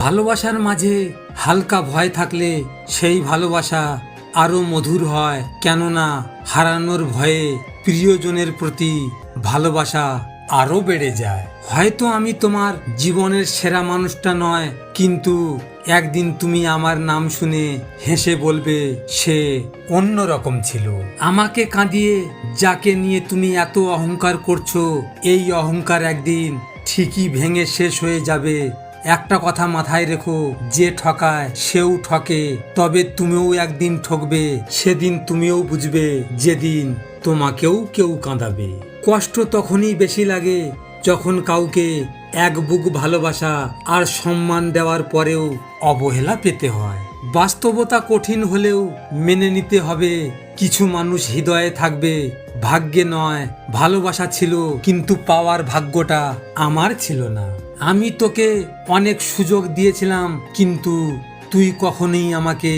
ভালোবাসার মাঝে হালকা ভয় থাকলে সেই ভালোবাসা আরো মধুর হয়, কেননা হারানোর ভয়ে প্রিয়জনের প্রতি ভালোবাসা আরো বেড়ে যায়। হয়তো আমি তোমার জীবনের সেরা মানুষটা নয়, কিন্তু একদিন তুমি আমার নাম শুনে হেসে বলবে সে অন্যরকম ছিল। আমাকে কাঁদিয়ে যাকে নিয়ে তুমি এত অহংকার করছো, এই অহংকার একদিন ঠিকই ভেঙে শেষ হয়ে যাবে। একটা কথা মাথায় রেখো, যে ঠকায় সেও ঠকে, তবে তুমিও একদিন ঠকবে। সেদিন তুমিও বুঝবে, যেদিন তোমাকেও কেউ কাঁদাবে। কষ্ট তখনই বেশি লাগে যখন কাউকে এক বুক ভালোবাসা আর সম্মান দেওয়ার পরেও অবহেলা পেতে হয়। বাস্তবতা কঠিন হলেও মেনে নিতে হবে, কিছু মানুষ হৃদয়ে থাকবে, ভাগ্যে নয়। ভালোবাসা ছিল, কিন্তু পাওয়ার ভাগ্যটা আমার ছিল না। আমি তোকে অনেক সুযোগ দিয়েছিলাম, কিন্তু তুই কখনোই আমাকে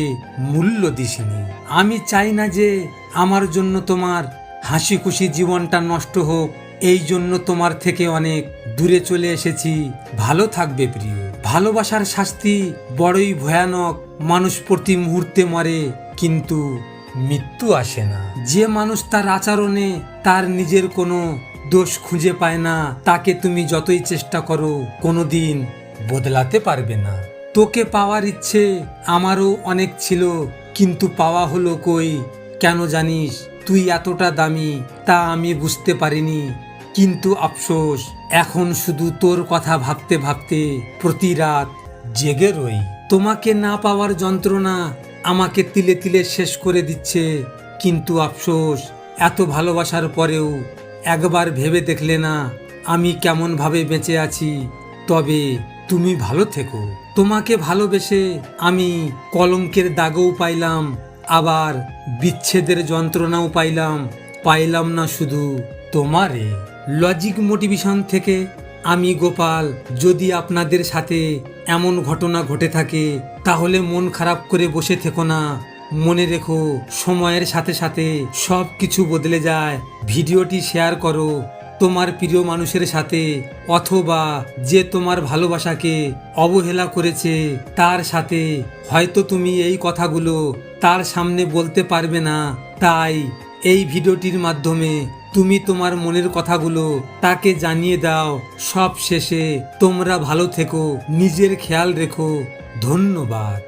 মূল্য দিসনি। আমি চাই না যে আমার জন্য তোমার হাসি খুশি জীবনটা নষ্ট হোক, এই জন্য তোমার থেকে অনেক দূরে চলে এসেছি। ভালো থাকবে প্রিয়। ভালোবাসার শাস্তি বড়ই ভয়ানক। মানুষ প্রতি মুহূর্তে মরে, কিন্তু মৃত্যু আসে না। যে মানুষ তার আচরণে তার নিজের কোনো দোষ খুঁজে পায় না, তাকে তুমি যতই চেষ্টা করো কোনোদিন বদলাতে পারবে না। তোকে পাওয়ার ইচ্ছে আমারও অনেক ছিল, কিন্তু পাওয়া হলো কই। কেন জানিস, তুই এতটা দামি তা আমি বুঝতে পারিনি। কিন্তু আফসোস, এখন শুধু তোর কথা ভাবতে ভাবতে প্রতি রাত জেগে রই। তোমাকে না পাওয়ার যন্ত্রণা আমাকে তিলে তিলে শেষ করে দিচ্ছে। কিন্তু আফসোস, এত ভালোবাসার পরেও একবার ভেবে দেখলে না আমি কেমন ভাবে বেঁচে আছি। তবে তুমি ভালো থেকো। তোমাকে ভালোবেসে আমি কলঙ্কের দাগও পাইলাম, আবার বিচ্ছেদের যন্ত্রণাও পাইলাম না শুধু তোমারে। লজিক মোটিভেশন থেকে আমি গোপাল। যদি আপনাদের সাথে এমন ঘটনা ঘটে থাকে, তাহলে মন খারাপ করে বসে থেকো না। মনে রেখো, সময়ের সাথে সাথে সব কিছু বদলে যায়। ভিডিওটি শেয়ার করো তোমার প্রিয় মানুষের সাথে, অথবা যে তোমার ভালোবাসাকে অবহেলা করেছে তার সাথে। হয়তো তুমি এই কথাগুলো তার সামনে বলতে পারবে না, তাই এই ভিডিওটির মাধ্যমে তুমি তোমার মনের কথাগুলো তাকে জানিয়ে দাও। সব শেষে তোমরা ভালো থেকো, নিজের খেয়াল রেখো। ধন্যবাদ।